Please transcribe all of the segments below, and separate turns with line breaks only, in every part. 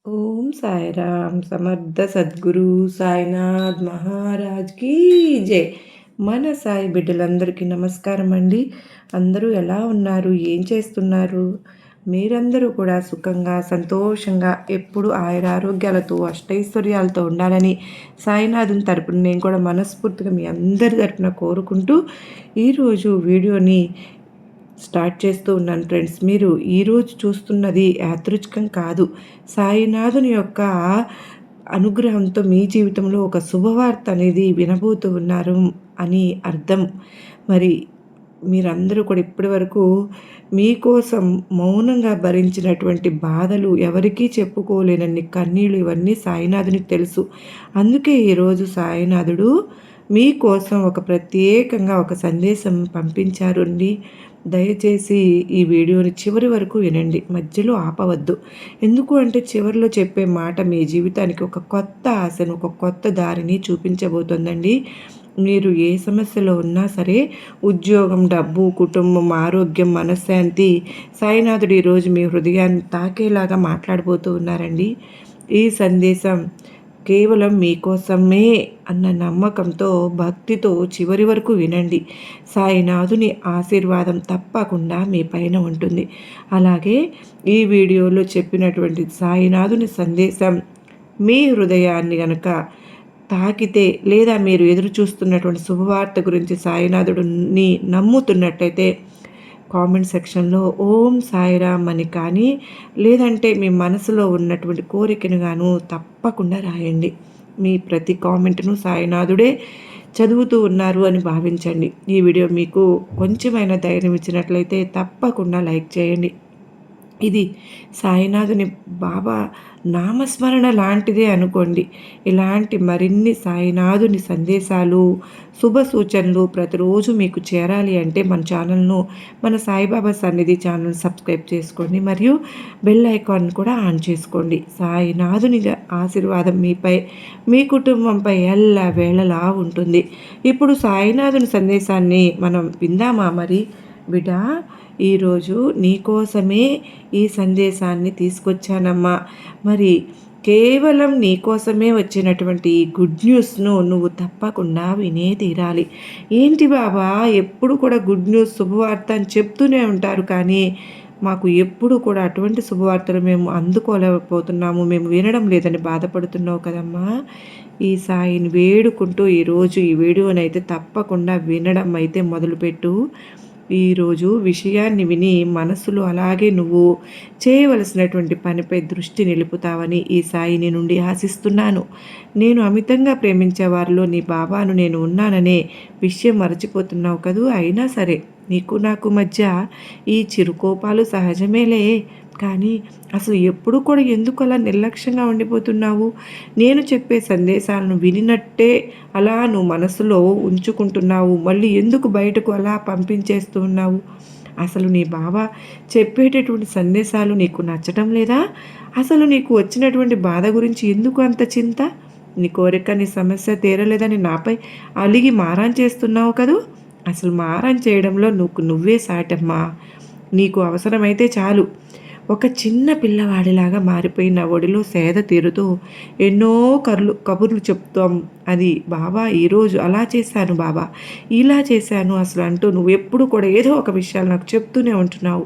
ఓం సాయిరామ్ సమర్థ సద్గురు సాయినాథ్ మహారాజ్ కీ జై. మన సాయి బిడ్డలందరికీ నమస్కారం అండి. అందరూ ఎలా ఉన్నారు, ఏం చేస్తున్నారు? మీరందరూ కూడా సుఖంగా సంతోషంగా ఎప్పుడు ఆయురారోగ్యాలతో అష్టైశ్వర్యాలతో ఉండాలని సాయినాథుని తరపున నేను కూడా మనస్ఫూర్తిగా మీ అందరి తరపున కోరుకుంటూ ఈరోజు వీడియోని స్టార్ట్ చేస్తూ ఉన్నాను ఫ్రెండ్స్. మీరు ఈరోజు చూస్తున్నది యాదృచ్ఛికం కాదు, సాయినాథుని యొక్క అనుగ్రహంతో మీ జీవితంలో ఒక శుభవార్త అనేది వినబోతూ ఉన్నారు అని అర్థం. మరి మీరందరూ కూడా ఇప్పటి వరకు మీకోసం మౌనంగా భరించినటువంటి బాధలు, ఎవరికీ చెప్పుకోలేనన్ని కన్నీళ్ళు, ఇవన్నీ సాయినాథునికి తెలుసు. అందుకే ఈరోజు సాయినాథుడు మీకోసం ఒక ప్రత్యేకంగా ఒక సందేశం పంపించారు అండి. దయచేసి ఈ వీడియోని చివరి వరకు వినండి, మధ్యలో ఆపవద్దు. ఎందుకు అంటే చివరిలో చెప్పే మాట మీ జీవితానికి ఒక కొత్త ఆశను, ఒక కొత్త దారిని చూపించబోతోందండి. మీరు ఏ సమస్యలో ఉన్నా సరే, ఉద్యోగం, డబ్బు, కుటుంబం, ఆరోగ్యం, మనశ్శాంతి, సాయినాథుడు ఈరోజు మీ హృదయాన్ని తాకేలాగా మాట్లాడబోతూ ఉన్నారండి. ఈ సందేశం కేవలం మీకోసమే అన్న నమ్మకంతో, భక్తితో చివరి వరకు వినండి. సాయినాథుని ఆశీర్వాదం తప్పకుండా మీ పైన ఉంటుంది. అలాగే ఈ వీడియోలో చెప్పినటువంటి సాయినాథుని సందేశం మీ హృదయాన్ని గనక తాకితే, లేదా మీరు ఎదురు చూస్తున్నటువంటి శుభవార్త గురించి సాయినాథుడిని నమ్ముతున్నట్టయితే కామెంట్ సెక్షన్లో ఓం సాయిరామ్ అని కానీ, లేదంటే మీ మనసులో ఉన్నటువంటి కోరికను గాను తప్పకుండా రాయండి. మీ ప్రతి కామెంట్ను సాయినాథుడే చదువుతూ ఉన్నారు అని భావించండి. ఈ వీడియో మీకు కొంచెమైనా ధైర్యం ఇచ్చినట్లయితే తప్పకుండా లైక్ చేయండి. ఇది సాయినాథుని బాబా నామస్మరణ లాంటిదే అనుకోండి. ఇలాంటి మరిన్ని సాయినాథుని సందేశాలు, శుభ సూచనలు ప్రతిరోజు మీకు చేరాలి అంటే మన ఛానల్ను, మన సాయిబాబా సన్నిధి ఛానల్ సబ్స్క్రైబ్ చేసుకోండి, మరియు బెల్ ఐకాన్ కూడా ఆన్ చేసుకోండి. సాయినాథుని ఆశీర్వాదం మీపై, మీ కుటుంబంపై ఎల్ల వేళలా ఉంటుంది. ఇప్పుడు సాయినాథుని సందేశాన్ని మనం విందామా? మరి బిడ్డ, ఈరోజు నీకోసమే ఈ సందేశాన్ని తీసుకొచ్చానమ్మా. మరి కేవలం నీకోసమే వచ్చినటువంటి ఈ గుడ్ న్యూస్ను నువ్వు తప్పకుండా వినే తీరాలి. ఏంటి బాబా, ఎప్పుడు కూడా గుడ్ న్యూస్, శుభవార్త అని చెప్తూనే ఉంటారు, కానీ మాకు ఎప్పుడు కూడా అటువంటి శుభవార్తలు మేము అందుకోలేకపోతున్నాము, మేము వినడం లేదని బాధపడుతున్నావు కదమ్మా. ఈ సాయిని వేడుకుంటూ ఈరోజు ఈ వీడియోనైతే తప్పకుండా వినడం అయితే మొదలుపెట్టు. ఈరోజు విషయాన్ని విని మనసులో అలాగే నువ్వు చేయవలసినటువంటి పనిపై దృష్టి నిలుపుతావని ఈ సాయిని నుండి ఆశిస్తున్నాను. నేను అమితంగా ప్రేమించే వారిలో నీ బాబాను నేను ఉన్నాననే విషయం మరచిపోతున్నావు కదూ. అయినా సరే నీకు నాకు మధ్య ఈ చిరుకోపాలు సహజమేలే, కానీ అసలు ఎప్పుడు కూడా ఎందుకు అలా నిర్లక్ష్యంగా ఉండిపోతున్నావు? నేను చెప్పే సందేశాలను వినినట్టే అలా నువ్వు మనసులో ఉంచుకుంటున్నావు, మళ్ళీ ఎందుకు బయటకు అలా పంపించేస్తూ ఉన్నావు? అసలు నీ బాబా చెప్పేటటువంటి సందేశాలు నీకు నచ్చటం లేదా? అసలు నీకు వచ్చినటువంటి బాధ గురించి ఎందుకు అంత చింత? నీ కోరిక, నీ సమస్య తీరలేదని నాపై అలిగి మారాన్ చేస్తున్నావు కదూ. అసలు మారాన్ చేయడంలో నువ్వే సాటమ్మా. నీకు అవసరమైతే చాలు ఒక చిన్న పిల్లవాడిలాగా మారిపోయి నా ఒడిలో సేద తీరుతూ ఎన్నో కబుర్లు చెప్తాం. అది బాబా ఈరోజు అలా చేశాను, బాబా ఇలా చేశాను అసలు అంటూ నువ్వు ఎప్పుడు కూడా ఏదో ఒక విషయాలు నాకు చెప్తూనే ఉంటున్నావు.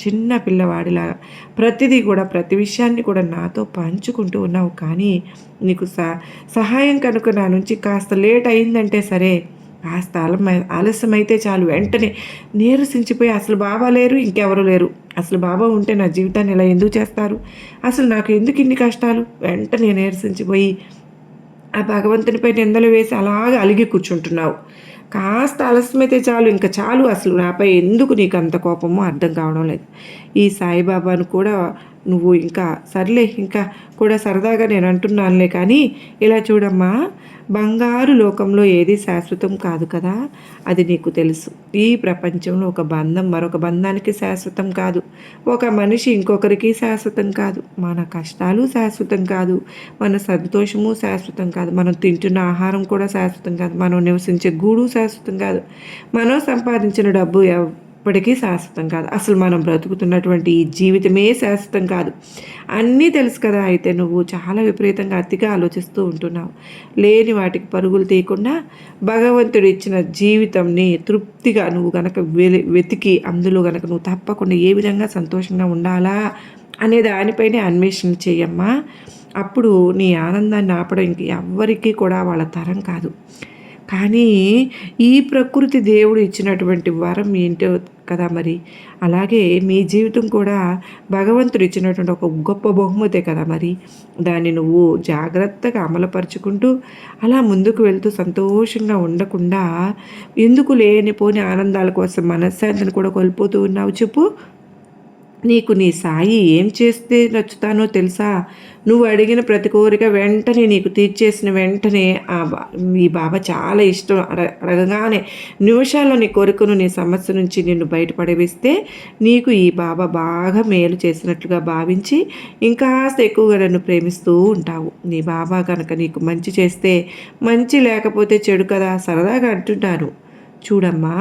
చిన్న పిల్లవాడిలాగా ప్రతిదీ కూడా, ప్రతి విషయాన్ని కూడా నాతో పంచుకుంటూ ఉన్నావు. కానీ నీకు సహాయం కనుక నా నుంచి కాస్త లేట్ అయిందంటే సరే, కాస్త ఆలస్యమైతే చాలు వెంటనే నీరసించిపోయి అసలు బాబా లేరు, ఇంకెవరు లేరు, అసలు బాబా ఉంటే నా జీవితాన్ని ఇలా ఎందుకు చేస్తారు, అసలు నాకు ఎందుకు ఇన్ని కష్టాలు, వెంటనే నీరసించిపోయి ఆ భగవంతునిపై నిందలు వేసి అలాగే అలిగి కూర్చుంటున్నావు. కాస్త ఆలస్యమైతే చాలు, ఇంకా చాలు, అసలు నాపై ఎందుకు నీకు అంత కోపమో అర్థం కావడం లేదు. ఈ సాయిబాబాను కూడా నువ్వు ఇంకా సర్లే, ఇంకా కూడా సరదాగా నేను అంటున్నానులే, కానీ ఇలా చూడమ్మా, బంగారు లోకంలో ఏది శాశ్వతం కాదు కదా, అది నీకు తెలుసు. ఈ ప్రపంచంలో ఒక బంధం మరొక బంధానికి శాశ్వతం కాదు, ఒక మనిషి ఇంకొకరికి శాశ్వతం కాదు, మన కష్టాలు శాశ్వతం కాదు, మన సంతోషము శాశ్వతం కాదు, మనం తింటున్న ఆహారం కూడా శాశ్వతం కాదు, మనం నివసించే గూడు శాశ్వతం కాదు, మనం సంపాదించిన డబ్బు ఎప్పటికీ శాశ్వతం కాదు. అసలు మనం బ్రతుకుతున్నటువంటి ఈ జీవితమే శాశ్వతం కాదు. అన్నీ తెలుసు కదా! అయితే నువ్వు చాలా విపరీతంగా అతిగా ఆలోచిస్తూ ఉంటున్నావు. లేని వాటికి పరుగులు తీయకుండా భగవంతుడు ఇచ్చిన జీవితంని తృప్తిగా నువ్వు గనక వెతికి అందులో గనక నువ్వు తప్పకుండా ఏ విధంగా సంతోషంగా ఉండాలా అనే దానిపైనే అన్వేషణ చెయ్యమ్మా. అప్పుడు నీ ఆనందాన్ని ఆపడం ఇంక ఎవ్వరికీ కూడా వాళ్ళ తరం కాదు. కానీ ఈ ప్రకృతి దేవుడు ఇచ్చినటువంటి వరం ఏంటో కదా మరి. అలాగే మీ జీవితం కూడా భగవంతుడు ఇచ్చినటువంటి ఒక గొప్ప బహుమతే కదా మరి. దాన్ని నువ్వు జాగ్రత్తగా అమలుపరుచుకుంటూ అలా ముందుకు వెళ్తూ సంతోషంగా ఉండకుండా ఎందుకు లేనిపోని ఆనందాల కోసం మనశ్శాంతిని కూడా కోల్పోతూ ఉన్నావు చెప్పు. నీకు నీ సాయి ఏం చేస్తే నచ్చుతానో తెలుసా? నువ్వు అడిగిన ప్రతి కోరిక వెంటనే నీకు తీర్చేసిన వెంటనే ఈ బాబా చాలా ఇష్టం. అడగగానే నిమిషాల్లో నీ కోరికను నీ సమస్య నుంచి నిన్ను బయటపడవేస్తే నీకు ఈ బాబా బాగా మేలు చేసినట్లుగా భావించి ఇంకాస్త ఎక్కువగా నన్ను ప్రేమిస్తూ ఉంటావు. నీ బాబా కనుక నీకు మంచి చేస్తే మంచి లేకపోతే చెడు కదా సరదాగా అంటున్నాను. చూడమ్మా,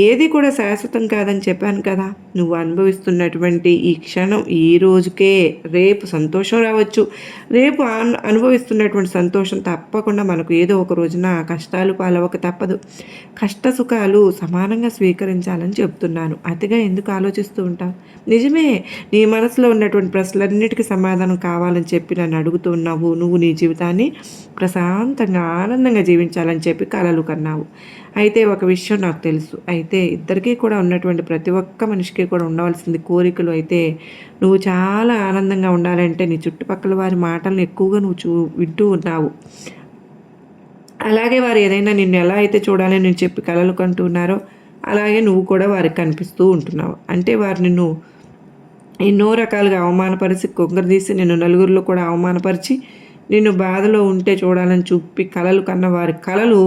ఏది కూడా శాశ్వతం కాదని చెప్పాను కదా. నువ్వు అనుభవిస్తున్నటువంటి ఈ క్షణం ఈ రోజుకే రేపు సంతోషం రావచ్చు. రేపు అనుభవిస్తున్నటువంటి సంతోషం తప్పకుండా మనకు ఏదో ఒక రోజున కష్టాలు పాలవక తప్పదు. కష్ట సుఖాలు సమానంగా స్వీకరించాలని చెప్తున్నాను. అతిగా ఎందుకు ఆలోచిస్తూ ఉంటావు? నిజమే, నీ మనసులో ఉన్నటువంటి ప్రశ్నలన్నిటికీ సమాధానం కావాలని చెప్పి నన్ను అడుగుతున్నావు. నువ్వు నీ జీవితాన్ని ప్రశాంతంగా ఆనందంగా జీవించాలని చెప్పి కలలు కన్నావు. అయితే ఒక విషయం నాకు తెలుసు. అయితే ఇద్దరికీ కూడా ఉన్నటువంటి ప్రతి ఒక్క మనిషికి కూడా ఉండవలసింది కోరికలు. అయితే నువ్వు చాలా ఆనందంగా ఉండాలంటే నీ చుట్టుపక్కల వారి మాటలను ఎక్కువగా నువ్వు వింటూ ఉన్నావు. అలాగే వారు ఏదైనా నిన్ను ఎలా అయితే చూడాలని నేను చెప్పి కలలు కంటున్నారో అలాగే నువ్వు కూడా వారికి కనిపిస్తూ ఉంటున్నావు. అంటే వారు నిన్ను ఎన్నో రకాలుగా అవమానపరిచి కొంగరదీసి నిన్ను నలుగురిలో కూడా అవమానపరిచి నిన్ను బాధలో ఉంటే చూడాలని చూపి కలలు కన్న వారి కలలు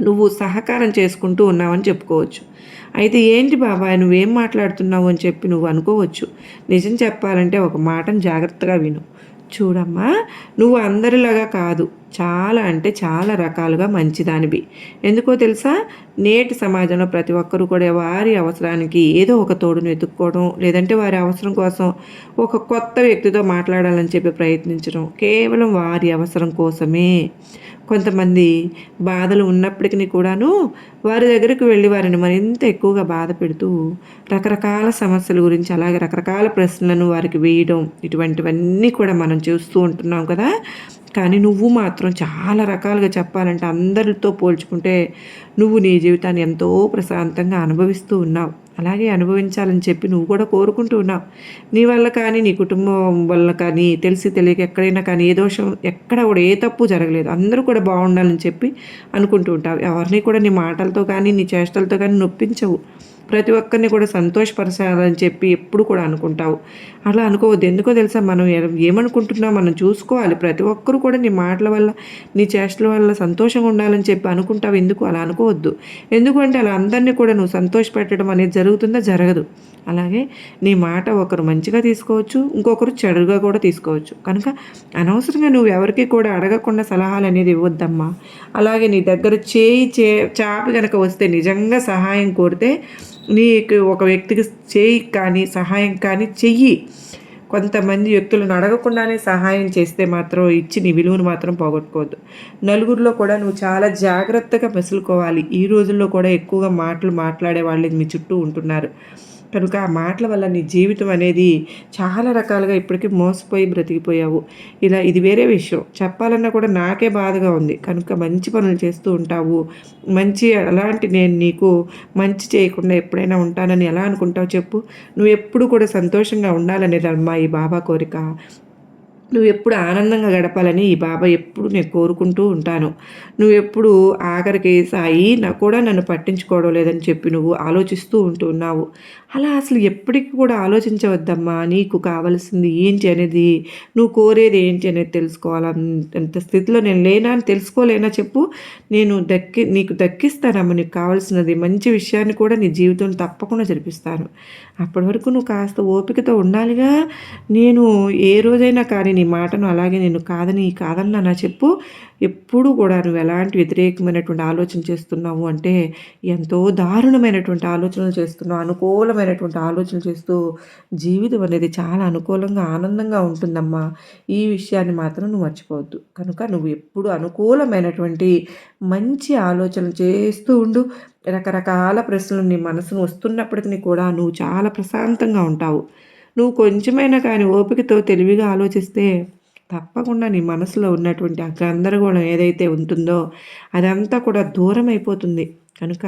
నువ్వు సహకారం చేసుకుంటూ ఉన్నావని చెప్పుకోవచ్చు. అయితే ఏంటి బాబాయ్ నువ్వేం మాట్లాడుతున్నావు అని చెప్పి నువ్వు అనుకోవచ్చు. నిజం చెప్పాలంటే ఒక మాటను జాగ్రత్తగా విను. చూడమ్మా, నువ్వు అందరిలాగా కాదు, చాలా అంటే చాలా రకాలుగా మంచిదానివి. ఎందుకో తెలుసా? నేటి సమాజంలో ప్రతి ఒక్కరూ కూడా వారి అవసరానికి ఏదో ఒక తోడును వెతుక్కోవడం, లేదంటే వారి అవసరం కోసం ఒక కొత్త వ్యక్తితో మాట్లాడాలని చెప్పి ప్రయత్నించడం కేవలం వారి అవసరం కోసమే. కొంతమంది బాధలు ఉన్నప్పటికీ కూడాను వారి దగ్గరికి వెళ్ళి వారిని మరింత ఎక్కువగా బాధ పెడుతూ రకరకాల సమస్యల గురించి అలాగే రకరకాల ప్రశ్నలను వారికి వేయడం ఇటువంటివన్నీ కూడా మనం చూస్తూ ఉంటున్నాం కదా. కానీ నువ్వు మాత్రం చాలా రకాలుగా చెప్పాలంటే అందరితో పోల్చుకుంటే నువ్వు నీ జీవితాన్ని ఎంతో ప్రశాంతంగా అనుభవిస్తూ ఉన్నావు. అలాగే అనుభవించాలని చెప్పి నువ్వు కూడా కోరుకుంటూ ఉన్నావు. నీ వల్ల కానీ నీ కుటుంబం వల్ల కానీ తెలిసి తెలియక ఎక్కడైనా కానీ ఏ దోషం ఎక్కడ కూడా ఏ తప్పు జరగలేదు. అందరూ కూడా బాగుండాలని చెప్పి అనుకుంటూ ఉంటావు. ఎవరిని కూడా నీ మాటలతో కానీ నీ చేష్టలతో కానీ నొప్పించవు. ప్రతి ఒక్కరిని కూడా సంతోషపరచాలని చెప్పి ఎప్పుడు కూడా అనుకుంటావు. అలా అనుకోవద్దు. ఎందుకో తెలుసా, మనం ఏమనుకుంటున్నాం మనం చూసుకోవాలి. ప్రతి ఒక్కరు కూడా నీ మాటల వల్ల నీ చేష్టల వల్ల సంతోషంగా ఉండాలని చెప్పి అనుకుంటావు. ఎందుకు అలా అనుకోవద్దు. ఎందుకంటే అలా అందరినీ కూడా నువ్వు సంతోషపెట్టడం అనేది జరుగుతుందా? జరగదు. అలాగే నీ మాట ఒకరు మంచిగా తీసుకోవచ్చు, ఇంకొకరు చెడుగా కూడా తీసుకోవచ్చు. కనుక అనవసరంగా నువ్వు ఎవరికి కూడా అడగకుండా సలహాలు అనేది ఇవ్వద్దమ్మా. అలాగే నీ దగ్గర చాపి కనుక వస్తే నిజంగా సహాయం కోరితే నీకు ఒక వ్యక్తికి చేయి కానీ సహాయం కానీ చెయ్యి. కొంతమంది వ్యక్తులను అడగకుండానే సహాయం చేస్తే మాత్రం ఇచ్చి నీ విలువను మాత్రం పోగొట్టుకోవద్దు. నలుగురిలో కూడా నువ్వు చాలా జాగ్రత్తగా మెసులుకోవాలి. ఈ రోజుల్లో కూడా ఎక్కువగా మాటలు మాట్లాడే వాళ్ళు మీ చుట్టూ ఉంటున్నారు. కనుక ఆ మాటల వల్ల నీ జీవితం అనేది చాలా రకాలుగా ఇప్పటికీ మోసపోయి బ్రతికిపోయావు. ఇది వేరే విషయం. చెప్పాలన్నా కూడా నాకే బాధగా ఉంది. కనుక మంచి పనులు చేస్తూ ఉంటావు. అలాంటి నేను నీకు మంచి చేయకుండా ఎప్పుడైనా ఉంటానని ఎలా అనుకుంటావు చెప్పు? నువ్వు ఎప్పుడు కూడా సంతోషంగా ఉండాలనేదమ్మా ఈ బాబా కోరిక. నువ్వు ఎప్పుడు ఆనందంగా గడపాలని ఈ బాబా ఎప్పుడు నేను కోరుకుంటూ ఉంటాను. నువ్వు ఎప్పుడు ఆఖరికి సాయి కూడా నన్ను పట్టించుకోవడం లేదని చెప్పి నువ్వు ఆలోచిస్తూ ఉంటున్నావు. అలా అసలు ఎప్పటికీ కూడా ఆలోచించవద్దమ్మా. నీకు కావాల్సింది ఏంటి అనేది, నువ్వు కోరేది ఏంటి అనేది తెలుసుకోవాలంత స్థితిలో నేను లేనా అని తెలుసుకోలేనా చెప్పు? నేను నీకు దక్కిస్తానమ్మా. నీకు కావాల్సినది మంచి విషయాన్ని కూడా నీ జీవితంలో తప్పకుండా జరిపిస్తాను. అప్పటి వరకు నువ్వు కాస్త ఓపికతో ఉండాలిగా. నేను ఏ రోజైనా కానీ నీ మాటను అలాగే నేను కాదన్నా చెప్పు. ఎప్పుడు కూడా నువ్వు ఎలాంటి వ్యతిరేకమైనటువంటి ఆలోచన చేస్తున్నావు అంటే ఎంతో దారుణమైనటువంటి ఆలోచనలు చేస్తున్నావు. అనుకూలమైనటువంటి ఆలోచనలు చేస్తూ జీవితం అనేది చాలా అనుకూలంగా ఆనందంగా ఉంటుందమ్మా. ఈ విషయాన్ని మాత్రం నువ్వు మర్చిపోవద్దు. కనుక నువ్వు ఎప్పుడు అనుకూలమైనటువంటి మంచి ఆలోచనలు చేస్తూ ఉండు. రకరకాల ప్రశ్నలు నీ మనసును వస్తున్నప్పటికీ కూడా నువ్వు చాలా ప్రశాంతంగా ఉంటావు. నువ్వు కొంచెమైనా కానీ ఓపికతో తెలివిగా ఆలోచిస్తే తప్పకుండా నీ మనసులో ఉన్నటువంటి ఆ గందరగోళం ఏదైతే ఉంటుందో అదంతా కూడా దూరం అయిపోతుంది. కనుక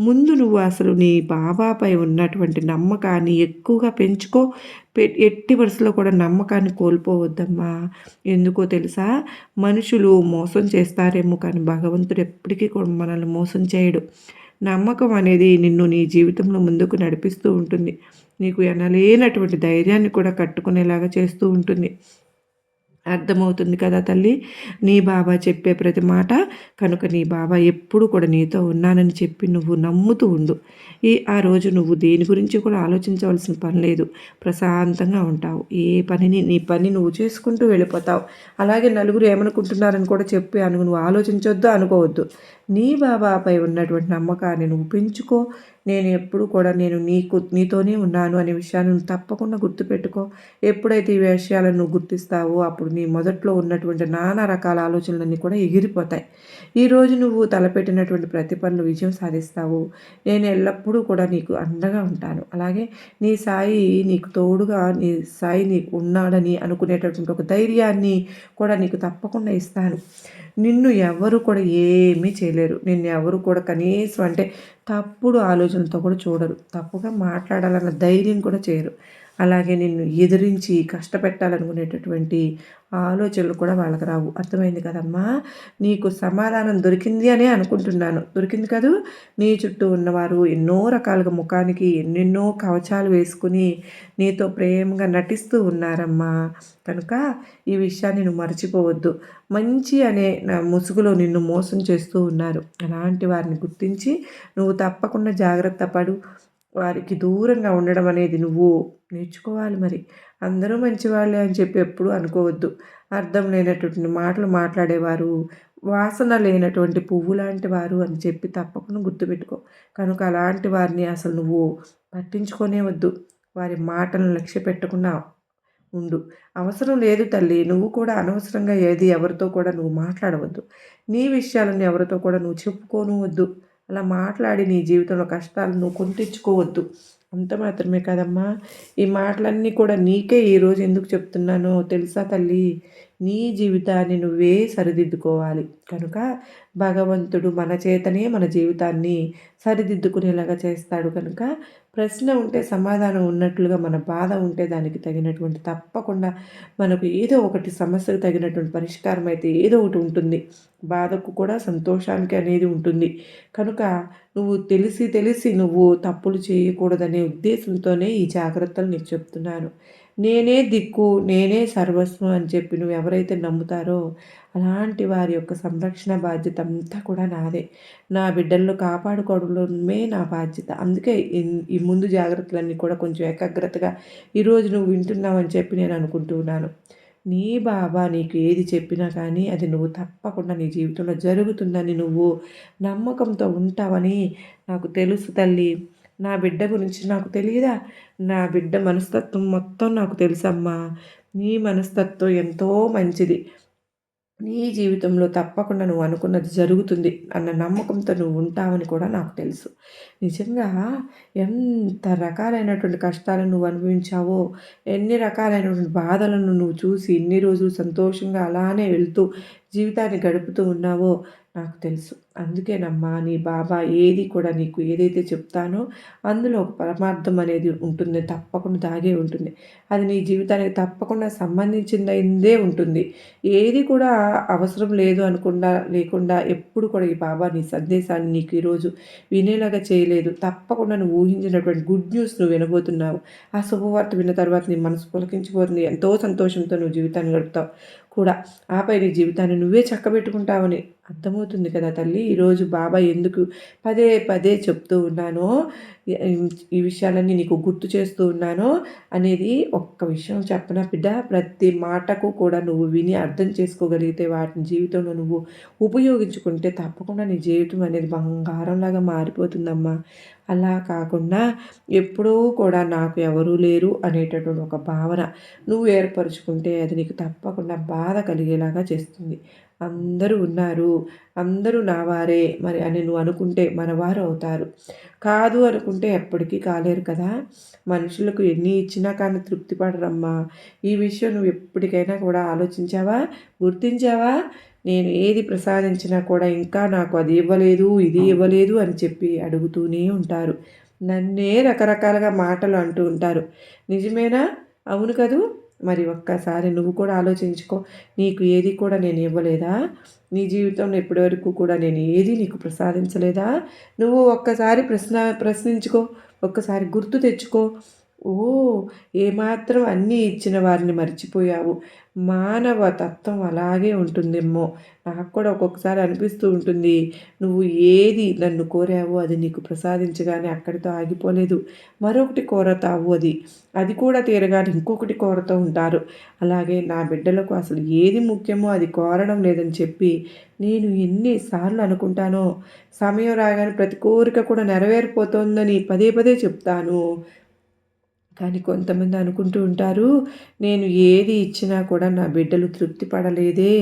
ముందు నువ్వు అసలు నీ బాబాపై ఉన్నటువంటి నమ్మకాన్ని ఎక్కువగా పెంచుకో. ఎట్టి పరిస్థితిలో కూడా నమ్మకాన్ని కోల్పోవద్దమ్మా. ఎందుకో తెలుసా? మనుషులు మోసం చేస్తారేమో కానీ భగవంతుడు ఎప్పటికీ కూడా మనల్ని మోసం చేయడు. నమ్మకం అనేది నిన్ను నీ జీవితంలో ముందుకు నడిపిస్తూ ఉంటుంది. నీకు ఎనలేనటువంటి ధైర్యాన్ని కూడా కట్టుకునేలాగా చేస్తూ ఉంటుంది. అర్థమవుతుంది కదా తల్లి? నీ బాబా చెప్పే ప్రతి మాట. కనుక నీ బాబా ఎప్పుడు కూడా నీతో ఉన్నానని చెప్పి నువ్వు నమ్ముతూ ఉండు. ఆ రోజు నువ్వు దేని గురించి కూడా ఆలోచించవలసిన పని లేదు. ప్రశాంతంగా ఉంటావు. నీ పని నువ్వు చేసుకుంటూ వెళ్ళిపోతావు. అలాగే నలుగురు ఏమనుకుంటున్నారని కూడా చెప్పి నువ్వు ఆలోచించొద్దు, అనుకోవద్దు. నీ బాబాపై ఉన్నటువంటి నమ్మకాన్ని నువ్వు పెంచుకో. నేను ఎప్పుడు కూడా నీతోనే ఉన్నాను అనే విషయాన్ని నువ్వు తప్పకుండా గుర్తుపెట్టుకో. ఎప్పుడైతే ఈ విషయాలను నువ్వు గుర్తిస్తావో అప్పుడు నీ మొదట్లో ఉన్నటువంటి నానా రకాల ఆలోచనలన్నీ కూడా ఎగిరిపోతాయి. ఈరోజు నువ్వు తలపెట్టినటువంటి ప్రతి పనులు విజయం సాధిస్తావు. నేను ఎల్లప్పుడూ కూడా నీకు అండగా ఉంటాను. అలాగే నీ సాయి నీకు తోడుగా, నీ సాయి నీకు ఉన్నాడని అనుకునేటటువంటి ఒక ధైర్యాన్ని కూడా నీకు తప్పకుండా ఇస్తాను. నిన్ను ఎవరు కూడా ఏమీ చేయలేరు. నిన్ను ఎవరు కూడా కనీసం అంటే తప్పుడు ఆలోచనలతో కూడా చూడరు. తప్పుగా మాట్లాడాలన్న ధైర్యం కూడా చేయరు. అలాగే నిన్ను ఎదిరించి కష్టపెట్టాలనుకునేటటువంటి ఆలోచనలు కూడా వాళ్ళకి రావు. అర్థమైంది కదమ్మా? నీకు సమాధానం దొరికింది అనే అనుకుంటున్నాను. దొరికింది కదూ? నీ చుట్టూ ఉన్నవారు ఎన్నో రకాలుగా ముఖానికి ఎన్నెన్నో కవచాలు వేసుకుని నీతో ప్రేమగా నటిస్తూ ఉన్నారమ్మా. కనుక ఈ విషయాన్ని నువ్వు మర్చిపోవద్దు. మంచి అనే ముసుగులో నిన్ను మోసం చేస్తూ ఉన్నారు. అలాంటి వారిని గుర్తించి నువ్వు తప్పకుండా జాగ్రత్త పడు. వారికి దూరంగా ఉండడం అనేది నువ్వు నేర్చుకోవాలి. మరి అందరూ మంచివాళ్ళే అని చెప్పి ఎప్పుడూ అనుకోవద్దు. అర్థం లేనటువంటి మాటలు మాట్లాడేవారు, వాసన లేనటువంటి పువ్వు లాంటి వారు అని చెప్పి తప్పకుండా గుర్తుపెట్టుకో. కనుక అలాంటి వారిని అసలు నువ్వు పట్టించుకోనే వద్దు. వారి మాటలను లక్ష్య పెట్టకుండా ఉండు. అవసరం లేదు తల్లి. నువ్వు కూడా అనవసరంగా ఎవరితో కూడా నువ్వు మాట్లాడవద్దు. నీ విషయాలను ఎవరితో కూడా నువ్వు చెప్పుకోను వద్దు. అలా మాట్లాడి నీ జీవితంలో కష్టాలను నువ్వు కొని తెచ్చుకోవద్దు. అంత మాత్రమే కదమ్మా. ఈ మాటలన్నీ కూడా నీకే ఈరోజు ఎందుకు చెప్తున్నానో తెలుసా తల్లి? నీ జీవితాన్ని నువ్వే సరిదిద్దుకోవాలి. కనుక భగవంతుడు మన చేతనే మన జీవితాన్ని సరిదిద్దుకునేలాగా చేస్తాడు. కనుక ప్రశ్న ఉంటే సమాధానం ఉన్నట్లుగా మన బాధ ఉంటే దానికి తగినటువంటి తప్పకుండా మనకు ఏదో ఒకటి సమస్యకు తగినటువంటి పరిష్కారం అయితే ఏదో ఒకటి ఉంటుంది. బాధకు కూడా సంతోషానికి అనేది ఉంటుంది. కనుక నువ్వు తెలిసి నువ్వు తప్పులు చేయకూడదనే ఉద్దేశంతోనే ఈ జాగ్రత్తలు నీకు చెప్తున్నాను. నేనే దిక్కు, నేనే సర్వస్వం అని చెప్పి నువ్వు ఎవరైతే నమ్ముతారో అలాంటి వారి యొక్క సంరక్షణ బాధ్యత అంతా కూడా నాదే. నా బిడ్డలను కాపాడుకోవడమే నా బాధ్యత. అందుకే ఈ ముందు జాగ్రత్తలన్నీ కూడా కొంచెం ఏకాగ్రతగా ఈరోజు నువ్వు వింటున్నావని చెప్పి నేను అనుకుంటున్నాను. నీ బాబా నీకు ఏది చెప్పినా కానీ అది నువ్వు తప్పకుండా నీ జీవితంలో జరుగుతుందని నువ్వు నమ్మకంతో ఉంటావని నాకు తెలుసు తల్లి. నా బిడ్డ గురించి నాకు తెలియదా? నా బిడ్డ మనస్తత్వం మొత్తం నాకు తెలుసమ్మా. నీ మనస్తత్వం ఎంతో మంచిది. నీ జీవితంలో తప్పకుండా నువ్వు అనుకున్నది జరుగుతుంది అన్న నమ్మకంతో నువ్వు ఉంటావని కూడా నాకు తెలుసు. నిజంగా ఎంత రకాలైనటువంటి కష్టాలను నువ్వు అనుభవించావో, ఎన్ని రకాలైనటువంటి బాధలను నువ్వు చూసి ఇన్ని రోజులు సంతోషంగా అలానే వెళ్తూ జీవితాన్ని గడుపుతూ ఉన్నావో నాకు తెలుసు. అందుకేనమ్మా నీ బాబా ఏది కూడా నీకు ఏదైతే చెప్తానో అందులో ఒక పరమార్థం అనేది ఉంటుంది. తప్పకుండా దాగే ఉంటుంది. అది నీ జీవితానికి తప్పకుండా సంబంధించిందే ఉంటుంది. ఏది కూడా అవసరం లేదు లేకుండా ఎప్పుడు కూడా ఈ బాబా నీ సందేశాన్ని నీకు ఈరోజు వినేలాగా చేయలేదు. తప్పకుండా నువ్వు ఊహించినటువంటి గుడ్ న్యూస్ నువ్వు వినబోతున్నావు. ఆ శుభవార్త విన్న తర్వాత నీ మనసు పులకించిపోతుంది. ఎంతో సంతోషంతో నువ్వు జీవితాన్ని గడుపుతావు కూడా. ఆపై నీ జీవితాన్ని నువ్వే చక్కబెట్టుకుంటావని అర్థమవుతుంది కదా తల్లి. ఈరోజు బాబా ఎందుకు పదే పదే చెప్తూ ఉన్నానో, ఈ విషయాలన్నీ నీకు గుర్తు చేస్తూ ఉన్నానో అనేది ఒక్క విషయం చెప్పనా బిడ్డ? ప్రతి మాటకు కూడా నువ్వు విని అర్థం చేసుకోగలిగితే వాటిని జీవితంలో నువ్వు ఉపయోగించుకుంటే తప్పకుండా నీ జీవితం అనేది బంగారంలాగా మారిపోతుందమ్మా. అలా కాకుండా ఎప్పుడూ కూడా నాకు ఎవరూ లేరు అనేటటువంటి ఒక భావన నువ్వు ఏర్పరుచుకుంటే అది నీకు తప్పకుండా బాధ కలిగేలాగా చేస్తుంది. అందరూ ఉన్నారు, అందరూ నా వారే మరి అని నువ్వు అనుకుంటే మనవారు అవుతారు. కాదు అనుకుంటే ఎప్పటికీ కాలేరు కదా! మనుషులకు ఎన్ని ఇచ్చినా కానీ తృప్తి పడరమ్మా. ఈ విషయం నువ్వు ఎప్పటికైనా కూడా ఆలోచించావా? గుర్తించావా? నేను ఏది ప్రసాదించినా కూడా ఇంకా నాకు అది ఇవ్వలేదు, ఇది ఇవ్వలేదు అని చెప్పి అడుగుతూనే ఉంటారు. నన్నే రకరకాలుగా మాటలు అంటూ ఉంటారు. నిజమేనా? అవును కదూ! మరి ఒక్కసారి నువ్వు కూడా ఆలోచించుకో. నీకు ఏది కూడా నేను ఇవ్వలేదా? నీ జీవితంలో ఇప్పటివరకు కూడా నేను ఏది నీకు ప్రసాదించలేదా? నువ్వు ఒక్కసారి ప్రశ్నించుకో. ఒక్కసారి గుర్తు తెచ్చుకో. ఓహ్! ఏమాత్రం అన్నీ ఇచ్చిన వారిని మర్చిపోయావు. మానవ తత్వం అలాగే ఉంటుందేమో! నాకు కూడా ఒక్కొక్కసారి అనిపిస్తూ ఉంటుంది. నువ్వు ఏది నన్ను కోరావో అది నీకు ప్రసాదించగానే అక్కడితో ఆగిపోలేదు. మరొకటి కోరతావు అది. అది కూడా తీరగానే ఇంకొకటి కోరుతూ ఉంటారు. అలాగే నా బిడ్డలకు అసలు ఏది ముఖ్యమో అది కోరడం లేదని చెప్పి నేను ఎన్ని సార్లు అనుకుంటానో, సమయం రాగానే ప్రతి కోరిక కూడా నెరవేరిపోతోందని పదే పదే చెప్తాను. కానీ కొంతమంది అనుకుంటూ ఉంటారు, నేను ఏది ఇచ్చినా కూడా నా బిడ్డలు తృప్తి పడలేదే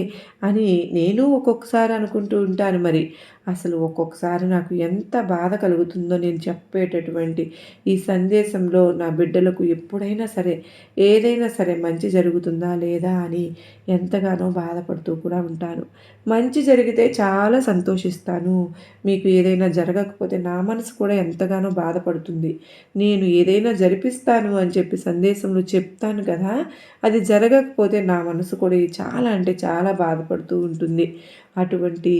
అని నేను ఒక్కొక్కసారి అనుకుంటూ ఉంటాను మరి. అసలు ఒక్కొక్కసారి నాకు ఎంత బాధ కలుగుతుందో నేను చెప్పేటటువంటి ఈ సందేశంలో నా బిడ్డలకు ఎప్పుడైనా సరే, ఏదైనా సరే మంచి జరుగుతుందా లేదా అని ఎంతగానో బాధపడుతూ కూడా ఉంటాను. మంచి జరిగితే చాలా సంతోషిస్తాను. మీకు ఏదైనా జరగకపోతే నా మనసు కూడా ఎంతగానో బాధపడుతుంది. నేను ఏదైనా జరిపిస్తాను అని చెప్పి సందేశంలో చెప్తాను కదా! అది జరగకపోతే నా మనసు కూడా చాలా అంటే చాలా బాధపడుతూ ఉంటుంది. అటువంటి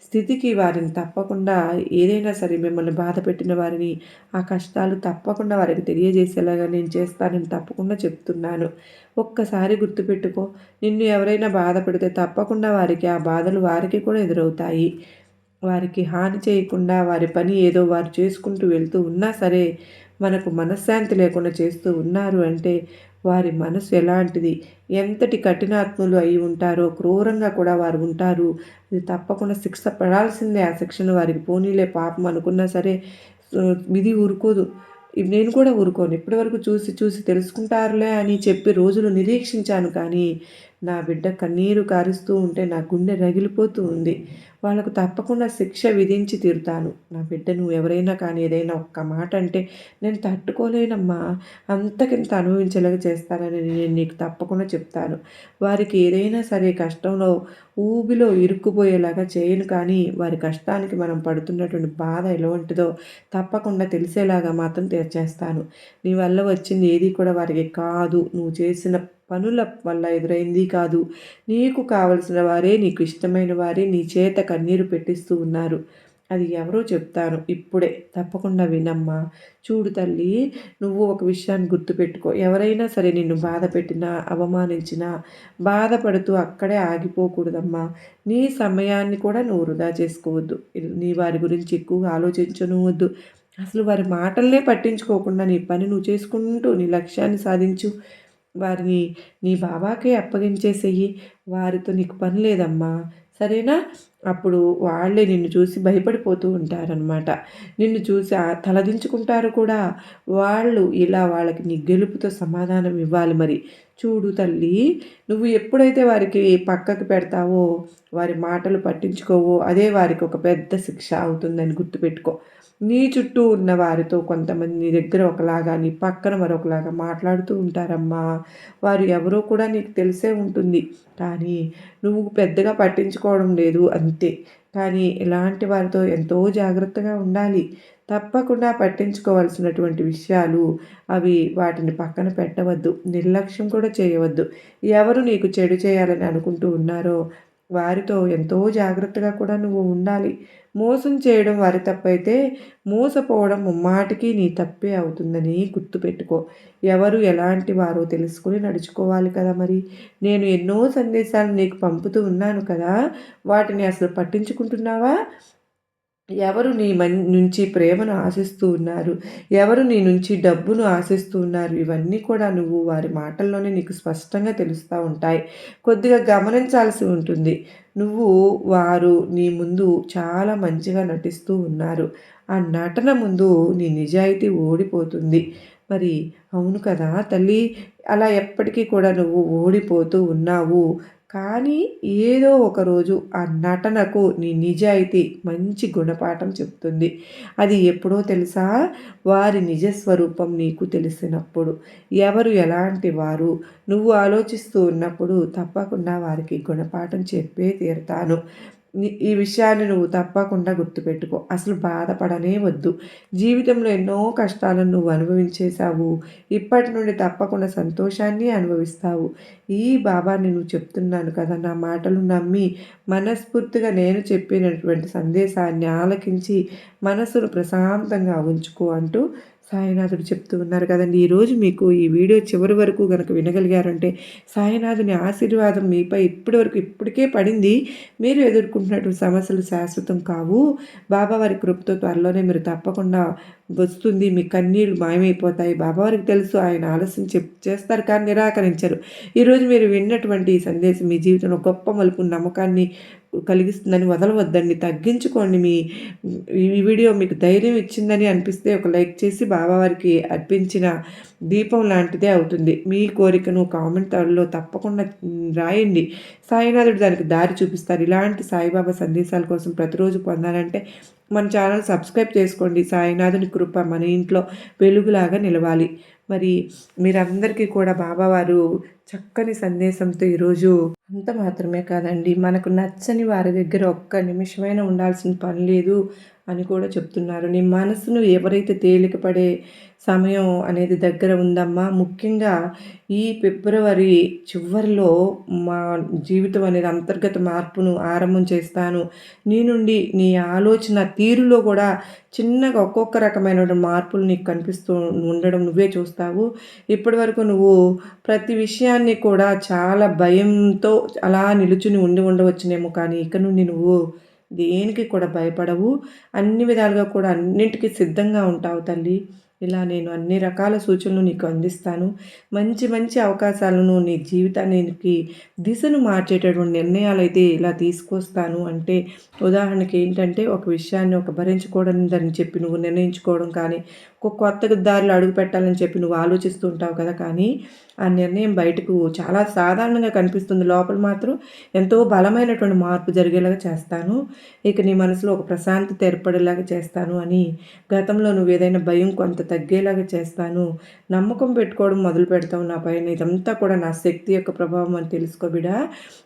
స్థితికి వారిని తప్పకుండా ఏదైనా సరే మిమ్మల్ని బాధపెట్టిన వారిని ఆ కష్టాలు తప్పకుండా వారికి తెలియజేసేలాగా నేను చేస్తానని తప్పకుండా చెప్తున్నాను. ఒక్కసారి గుర్తుపెట్టుకో. నిన్ను ఎవరైనా బాధ పెడితే తప్పకుండా వారికి ఆ బాధలు వారికి కూడా ఎదురవుతాయి. వారికి హాని చేయకుండా వారి పని ఏదో వారు చేసుకుంటూ వెళ్తూ ఉన్నా సరే, మనకు మనశ్శాంతి లేకుండా చేస్తూ ఉన్నారు అంటే వారి మనసు ఎలాంటిది, ఎంతటి కఠినాత్ములు అయి ఉంటారో, క్రూరంగా కూడా వారు ఉంటారు. ఇది తప్పకుండా శిక్ష పడాల్సిందే. ఆ శిక్షను వారికి పోనీలే పాపం అనుకున్నా సరే విధి ఊరుకోదు. నేను కూడా ఊరుకోను. ఇప్పటివరకు చూసి చూసి తెలుసుకుంటారులే అని చెప్పి రోజులు నిరీక్షించాను కానీ, నా బిడ్డ కన్నీరు కారుస్తూ ఉంటే నా గుండె రగిలిపోతూ ఉంది. వాళ్ళకు తప్పకుండా శిక్ష విధించి తీరుతాను. నా బిడ్డ నువ్వు ఎవరైనా కానీ ఏదైనా ఒక్క మాట అంటే నేను తట్టుకోలేనమ్మా. అంతకింత అనుభవించేలాగా చేస్తానని నేను నీకు తప్పకుండా చెప్తాను. వారికి ఏదైనా సరే కష్టంలో ఊబిలో ఇరుక్కుపోయేలాగా చేయను కానీ వారి కష్టానికి మనం పడుతున్నటువంటి బాధ ఎలాంటిదో తప్పకుండా తెలిసేలాగా మాత్రం చేస్తాను. నీ వల్ల వచ్చింది ఏది కూడా వారికి కాదు. నువ్వు చేసిన పనుల వల్ల ఎదురైంది కాదు. నీకు కావలసిన వారే, నీకు ఇష్టమైన వారే నీ చేత కన్నీరు పెట్టిస్తూ ఉన్నారు. అది ఎవరో చెప్తాను ఇప్పుడే. తప్పకుండా వినమ్మా. చూడు తల్లి, నువ్వు ఒక విషయాన్ని గుర్తుపెట్టుకో. ఎవరైనా సరే నిన్ను బాధ పెట్టినా, అవమానించినా, బాధపడుతూ అక్కడే ఆగిపోకూడదమ్మా. నీ సమయాన్ని కూడా నువ్వు వృధా చేసుకోవద్దు. నీ వారి గురించి ఎక్కువగా ఆలోచించనవద్దు. అసలు వారి మాటలనే పట్టించుకోకుండా నీ పని నువ్వు చేసుకుంటూ నీ లక్ష్యాన్ని సాధించు. వారిని నీ బాబాకే అప్పగించేసేయి. వారితో నీకు పని లేదమ్మా. సరేనా? అప్పుడు వాళ్ళే నిన్ను చూసి భయపడిపోతూ ఉంటారనమాట. నిన్ను చూసి తలదించుకుంటారు కూడా. వాళ్ళు ఇలా వాళ్ళకి నీ గెలుపుతో సమాధానం ఇవ్వాలి మరి. చూడు తల్లి, నువ్వు ఎప్పుడైతే వారికి పక్కకు పెడతావో, వారి మాటలు పట్టించుకోవో, అదే వారికి ఒక పెద్ద శిక్ష అవుతుందని గుర్తుపెట్టుకో. నీ చుట్టూ ఉన్న వారితో కొంతమంది నీ దగ్గర ఒకలాగా, నీ పక్కన మరొకలాగా మాట్లాడుతూ ఉంటారమ్మా. వారు ఎవరో కూడా నీకు తెలిసే ఉంటుంది. కానీ నువ్వు పెద్దగా పట్టించుకోవడం లేదు అంతే. కానీ ఇలాంటి వారితో ఎంతో జాగ్రత్తగా ఉండాలి. తప్పకుండా పట్టించుకోవాల్సినటువంటి విషయాలు అవి వాటిని పక్కన పెట్టవద్దు. నిర్లక్ష్యం కూడా చేయవద్దు. ఎవరు నీకు చెడు చేయాలని అనుకుంటూ ఉన్నారో వారితో ఎంతో జాగ్రత్తగా కూడా నువ్వు ఉండాలి. మోసం చేయడం వారి తప్పైతే, మోసపోవడం ముమ్మాటికి నీ తప్పే అవుతుందని గుర్తుపెట్టుకో. ఎవరు ఎలాంటి వారో తెలుసుకొని నడుచుకోవాలి కదా మరి. నేను ఎన్నో సందేశాలు నీకు పంపుతూ ఉన్నాను కదా! వాటిని అసలు పట్టించుకుంటున్నావా? ఎవరు నీ నుంచి ప్రేమను ఆశిస్తూ ఉన్నారు? ఎవరు నీ నుంచి డబ్బును ఆశిస్తూ ఉన్నారు? ఇవన్నీ కూడా నువ్వు వారి మాటల్లోనే నీకు స్పష్టంగా తెలుస్తూ ఉంటాయి. కొద్దిగా గమనించాల్సి ఉంటుంది. నువ్వు వారు నీ ముందు చాలా మంచిగా నటిస్తూ ఉన్నారు. ఆ నటన ముందు నీ నిజాయితీ ఓడిపోతుంది. మరి అవును కదా తల్లి! అలా ఎప్పటికీ కూడా నువ్వు ఓడిపోతూ ఉన్నావు. కానీ ఏదో ఒకరోజు ఆ నటనకు నీ నిజాయితీ మంచి గుణపాఠం చెప్తుంది. అది ఎప్పుడో తెలుసా? వారి నిజస్వరూపం నీకు తెలిసినప్పుడు. ఎవరు ఎలాంటి వారు నువ్వు ఆలోచిస్తూ ఉన్నప్పుడు తప్పకుండా వారికి గుణపాఠం చెప్పే తీరుతాను. ఈ విషయాన్ని నువ్వు తప్పకుండా గుర్తుపెట్టుకో. అసలు బాధపడనే వద్దు. జీవితంలో ఎన్నో కష్టాలను నువ్వు అనుభవించేశావు. ఇప్పటి నుండి తప్పకుండా సంతోషాన్ని అనుభవిస్తావు. ఈ బాబాని నువ్వు చెప్తున్నాను కదా! నా మాటలు నమ్మి మనస్ఫూర్తిగా నేను చెప్పినటువంటి సందేశాన్ని ఆలకించి మనసును ప్రశాంతంగా ఉంచుకో అంటూ సాయినాథుడు చెప్తూ ఉన్నారు కదండి. ఈరోజు మీకు ఈ వీడియో చివరి వరకు గనక వినగలిగారంటే సాయినాథుని ఆశీర్వాదం మీపై ఇప్పటికే పడింది. మీరు ఎదుర్కొంటున్నటువంటి సమస్యలు శాశ్వతం కావు. బాబావారి కృపతో త్వరలోనే మీరు తప్పకుండా వస్తుంది. మీ కన్నీళ్ళు మాయమైపోతాయి. బాబావారికి తెలుసు ఆయన ఆలస్యం చేస్తారు కానీ నిరాకరించరు. ఈరోజు మీరు విన్నటువంటి ఈ సందేశం మీ జీవితంలో గొప్ప మలుపు నమ్మకాన్ని కలిగిస్తుందని వదలవద్దండి. తగ్గించుకోండి. ఈ వీడియో మీకు ధైర్యం ఇచ్చిందని అనిపిస్తే ఒక లైక్ చేసి బాబావారికి అర్పించిన దీపం లాంటిదే అవుతుంది. మీ కోరికను కామెంట్లలో తప్పకుండా రాయండి. సాయినాథుడు దానికి దారి చూపిస్తారు. ఇలాంటి సాయిబాబా సందేశాల కోసం ప్రతిరోజు పొందాలంటే మన ఛానల్ సబ్స్క్రైబ్ చేసుకోండి. సాయినాథుని కృప మన ఇంట్లో వెలుగులాగా నిలవాలి. మరి మీరందరికీ కూడా బాబావారు చక్కని సందేశంతో ఈరోజు అంత మాత్రమే కాదండి, మనకు నచ్చని వారి దగ్గర ఒక్క నిమిషమైనా ఉండాల్సిన పని లేదు అని కూడా చెప్తున్నారు. నీ మనసును ఎవరైతే తేలికపడే సమయం అనేది దగ్గర ఉందమ్మా. ముఖ్యంగా ఈ ఫిబ్రవరి చివరిలో మా జీవితం అనేది అంతర్గత మార్పును ఆరంభం చేస్తాను. నీ నుండి నీ ఆలోచన తీరులో కూడా చిన్నగా ఒక్కొక్క రకమైన మార్పులు నీకు కనిపిస్తూ ఉండడం నువ్వే చూస్తావు. ఇప్పటి వరకు నువ్వు ప్రతి విషయాన్ని కూడా చాలా భయంతో అలా నిలుచుని ఉండవచ్చునేమో, కానీ ఇక నుండి నువ్వు దేనికి కూడా భయపడవు. అన్ని విధాలుగా కూడా అన్నింటికీ సిద్ధంగా ఉంటావు తల్లి. ఇలా నేను అన్ని రకాల సూచనలు నీకు అందిస్తాను. మంచి మంచి అవకాశాలను నీ జీవితానికి దిశను మార్చేటటువంటి నిర్ణయాలు అయితే ఇలా తీసుకొస్తాను. అంటే ఉదాహరణకి ఏంటంటే ఒక విషయాన్ని భరించకూడదని చెప్పి నువ్వు నిర్ణయించుకోవడం కానీ, ఒక కొత్త దారిలో అడుగు పెట్టాలని చెప్పి నువ్వు ఆలోచిస్తూ ఉంటావు కదా, కానీ ఆ నిర్ణయం బయటకు చాలా సాధారణంగా కనిపిస్తుంది. లోపల మాత్రం ఎంతో బలమైనటువంటి మార్పు జరిగేలాగా చేస్తాను. ఇక నీ మనసులో ఒక ప్రశాంతత ఏర్పడేలాగా చేస్తాను అని, గతంలో నువ్వు ఏదైనా భయం కొంత తగ్గేలాగా చేస్తాను. నమ్మకం పెట్టుకోవడం మొదలు పెడతావు నా పైన. ఇదంతా కూడా నా శక్తి యొక్క ప్రభావం అని తెలుసుకో బిడా.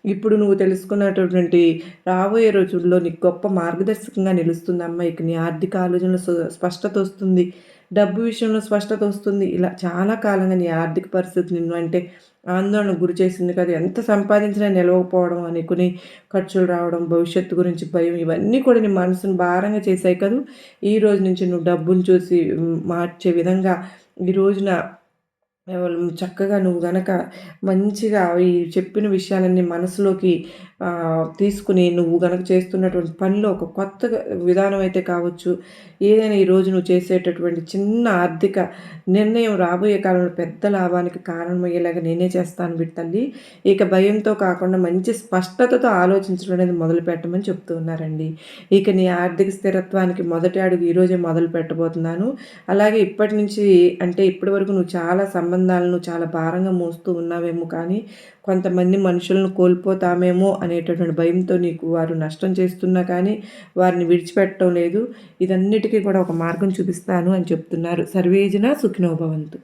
ఇప్పుడు నువ్వు తెలుసుకున్నటువంటి రాబోయే రోజుల్లో నీకు గొప్ప మార్గదర్శకంగా నిలుస్తుందమ్మా. ఇక నీ ఆర్థిక ఆలోచనలో స్పష్టత వస్తుంది. డబ్బు విషయంలో స్పష్టత వస్తుంది. ఇలా చాలా కాలంగా నీ ఆర్థిక పరిస్థితి నిన్ను అంటే ఆందోళనకు గురి చేసింది కదా. ఎంత సంపాదించినా నిలవకపోవడం, అనుకుని ఖర్చులు రావడం, భవిష్యత్తు గురించి భయం, ఇవన్నీ కూడా నీ మనసును భారంగా చేశాయి కదా. ఈ రోజు నుంచి నువ్వు డబ్బును చూసి మార్చే విధంగా ఈ రోజున చక్కగా నువ్వు గనక మంచిగా ఈ చెప్పిన విషయాలన్నీ మనసులోకి తీసుకుని నువ్వు గనక చేస్తున్నటువంటి పనిలో ఒక కొత్త విధానం అయితే కావచ్చు, ఏదైనా ఈరోజు నువ్వు చేసేటటువంటి చిన్న ఆర్థిక నిర్ణయం రాబోయే కాలంలో పెద్ద లాభానికి కారణమయ్యేలాగా నేనే చేస్తాను బిడ్డల్లి. ఇక భయంతో కాకుండా మంచి స్పష్టతతో ఆలోచించడం అనేది మొదలు పెట్టమని చెప్తూ ఉన్నారండి. ఇక నీ ఆర్థిక స్థిరత్వానికి మొదటి అడుగు ఈరోజే మొదలు పెట్టబోతున్నాను. అలాగే ఇప్పటి నుంచి అంటే ఇప్పటి వరకు నువ్వు చాలా సంబంధాలను చాలా భారంగా మోస్తూ ఉన్నావేమో, కానీ కొంతమంది మనుషులను కోల్పోతామేమో అనేటటువంటి భయంతో నీకు వారు నష్టం చేస్తున్నా కానీ వారిని విడిచిపెట్టడం లేదు. ఇదన్నిటికీ కూడా ఒక మార్గం చూపిస్తాను అని చెప్తున్నారు. సర్వేజన సుఖినో భవంతు.